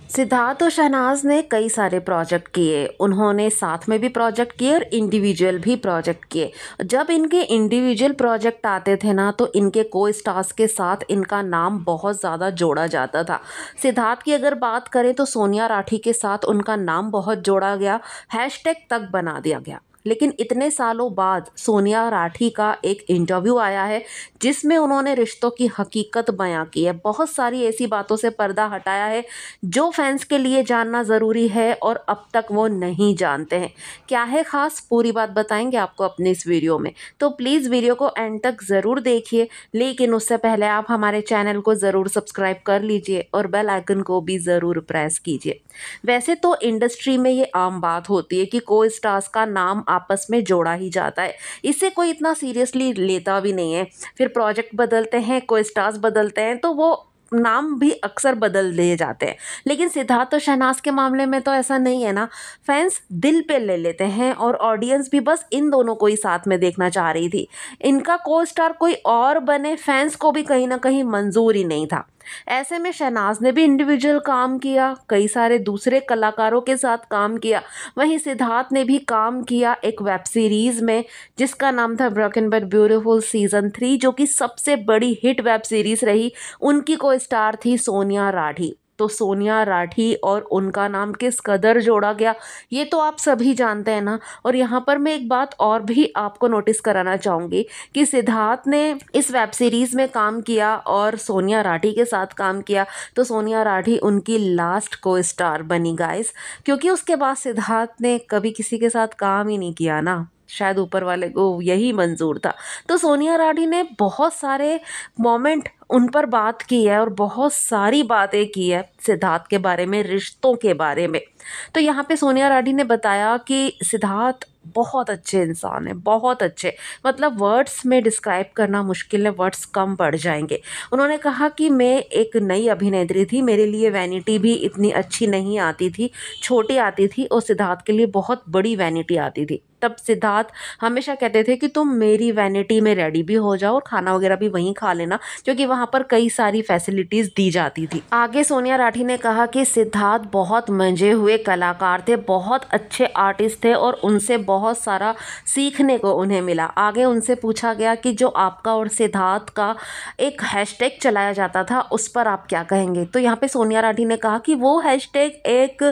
सिद्धार्थ और शहनाज ने कई सारे प्रोजेक्ट किए। उन्होंने साथ में भी प्रोजेक्ट किए और इंडिविजुअल भी प्रोजेक्ट किए। जब इनके इंडिविजुअल प्रोजेक्ट आते थे ना, तो इनके को स्टार्स के साथ इनका नाम बहुत ज़्यादा जोड़ा जाता था। सिद्धार्थ की अगर बात करें तो सोनिया राठी के साथ उनका नाम बहुत जोड़ा गया, हैशटैग तक बना दिया गया। लेकिन इतने सालों बाद सोनिया राठी का एक इंटरव्यू आया है जिसमें उन्होंने रिश्तों की हकीकत बयां की है। बहुत सारी ऐसी बातों से पर्दा हटाया है जो फैंस के लिए जानना ज़रूरी है और अब तक वो नहीं जानते हैं। क्या है ख़ास, पूरी बात बताएंगे आपको अपने इस वीडियो में, तो प्लीज़ वीडियो को एंड तक ज़रूर देखिए। लेकिन उससे पहले आप हमारे चैनल को ज़रूर सब्सक्राइब कर लीजिए और बेल आइकन को भी ज़रूर प्रेस कीजिए। वैसे तो इंडस्ट्री में ये आम बात होती है कि को स्टार्स का नाम आपस में जोड़ा ही जाता है, इससे कोई इतना सीरियसली लेता भी नहीं है। फिर प्रोजेक्ट बदलते हैं, को स्टार्स बदलते हैं, तो वो नाम भी अक्सर बदल दिए जाते हैं। लेकिन सिद्धार्थ और शहनाज के मामले में तो ऐसा नहीं है ना। फैंस दिल पे ले लेते हैं और ऑडियंस भी बस इन दोनों को ही साथ में देखना चाह रही थी। इनका को स्टार कोई और बने फैंस को भी कहीं ना कहीं मंजूर ही नहीं था। ऐसे में शहनाज ने भी इंडिविजुअल काम किया, कई सारे दूसरे कलाकारों के साथ काम किया। वहीं सिद्धार्थ ने भी काम किया एक वेब सीरीज में जिसका नाम था ब्रोकन बट ब्यूटीफुल सीजन 3, जो कि सबसे बड़ी हिट वेब सीरीज रही। उनकी को स्टार थी सोनिया राठी। तो सोनिया राठी और उनका नाम किस कदर जोड़ा गया ये तो आप सभी जानते हैं ना। और यहाँ पर मैं एक बात और भी आपको नोटिस कराना चाहूँगी कि सिद्धार्थ ने इस वेब सीरीज़ में काम किया और सोनिया राठी के साथ काम किया, तो सोनिया राठी उनकी लास्ट को स्टार बनी गाइस, क्योंकि उसके बाद सिद्धार्थ ने कभी किसी के साथ काम ही नहीं किया ना। शायद ऊपर वाले को यही मंजूर था। तो सोनिया राठी ने बहुत सारे मोमेंट उन पर बात की है और बहुत सारी बातें की है सिद्धार्थ के बारे में, रिश्तों के बारे में। तो यहाँ पे सोनिया राठी ने बताया कि सिद्धार्थ बहुत अच्छे इंसान है, बहुत अच्छे, मतलब वर्ड्स में डिस्क्राइब करना मुश्किल है, वर्ड्स कम पड़ जाएंगे। उन्होंने कहा कि मैं एक नई अभिनेत्री थी, मेरे लिए वैनिटी भी इतनी अच्छी नहीं आती थी, छोटी आती थी, और सिद्धार्थ के लिए बहुत बड़ी वैनिटी आती थी। तब सिद्धार्थ हमेशा कहते थे कि तुम मेरी वैनिटी में रेडी भी हो जाओ और खाना वगैरह भी वहीं खा लेना, क्योंकि वहाँ पर कई सारी फैसिलिटीज़ दी जाती थी। आगे सोनिया राठी ने कहा कि सिद्धार्थ बहुत मंजे हुए कलाकार थे, बहुत अच्छे आर्टिस्ट थे और उनसे बहुत सारा सीखने को उन्हें मिला। आगे उनसे पूछा गया कि जो आपका और सिद्धार्थ का एक हैशटैग चलाया जाता था उस पर आप क्या कहेंगे। तो यहाँ पे सोनिया राठी ने कहा कि वो हैशटैग एक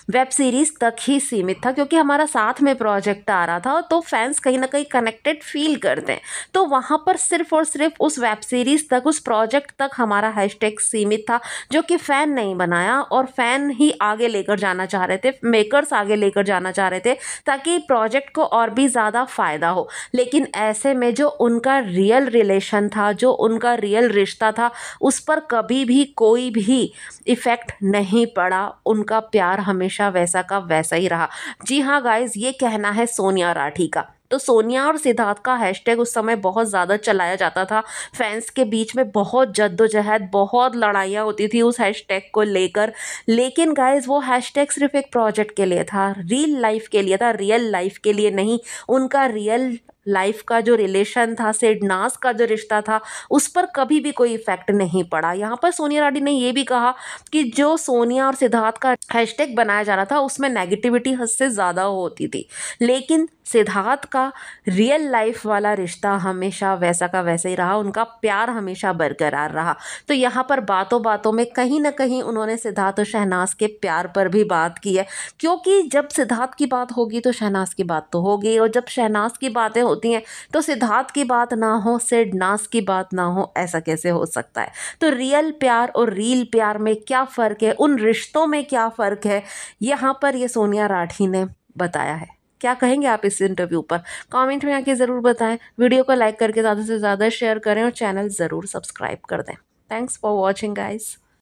वेब सीरीज़ तक ही सीमित था, क्योंकि हमारा साथ में प्रोजेक्ट आ रहा था तो फैंस कहीं ना कहीं कनेक्टेड फील करते हैं। तो वहाँ पर सिर्फ और सिर्फ उस वेब सीरीज़ तक, उस प्रोजेक्ट तक हमारा हैशटैग सीमित था, जो कि फ़ैन नहीं बनाया और फ़ैन ही आगे लेकर जाना चाह रहे थे, मेकर्स आगे लेकर जाना चाह रहे थे ताकि प्रोजेक्ट को और भी ज़्यादा फ़ायदा हो। लेकिन ऐसे में जो उनका रियल रिलेशन था, जो उनका रियल रिश्ता था, उस पर कभी भी कोई भी इफ़ेक्ट नहीं पड़ा। उनका प्यार हमेशा वैसा का वैसा ही रहा। जी हाँ गाइज, ये कहना है सोनिया राठी का। तो सोनिया और सिद्धार्थ का हैशटैग उस समय बहुत ज़्यादा चलाया जाता था, फैंस के बीच में बहुत जद्दोजहद, बहुत लड़ाइयाँ होती थी उस हैशटैग को लेकर। लेकिन गाइज वो हैशटैग सिर्फ एक प्रोजेक्ट के लिए था, रियल लाइफ के लिए था, रियल लाइफ के लिए नहीं। उनका रियल लाइफ का जो रिलेशन था, सिडनास का जो रिश्ता था, उस पर कभी भी कोई इफेक्ट नहीं पड़ा। यहाँ पर सोनिया राठी ने ये भी कहा कि जो सोनिया और सिद्धार्थ का हैशटैग बनाया जा रहा था उसमें नेगेटिविटी हद से ज़्यादा होती थी, लेकिन सिद्धार्थ का रियल लाइफ वाला रिश्ता हमेशा वैसा का वैसा ही रहा, उनका प्यार हमेशा बरकरार रहा। तो यहाँ पर बातों बातों में कहीं ना कहीं उन्होंने सिद्धार्थ और शहनाज के प्यार पर भी बात की है, क्योंकि जब सिद्धार्थ की बात होगी तो शहनाज की बात तो होगी, और जब शहनाज की बातें होती हैं तो सिद्धार्थ की बात ना हो, सिडनास की बात ना हो, ऐसा कैसे हो सकता है। तो रियल प्यार और रील प्यार में क्या फ़र्क है, उन रिश्तों में क्या फ़र्क है, यहाँ पर ये सोनिया राठी ने बताया है। क्या कहेंगे आप इस इंटरव्यू पर, कमेंट में आके ज़रूर बताएं। वीडियो को लाइक करके ज़्यादा से ज़्यादा शेयर करें और चैनल ज़रूर सब्सक्राइब कर दें। Thanks for watching guys.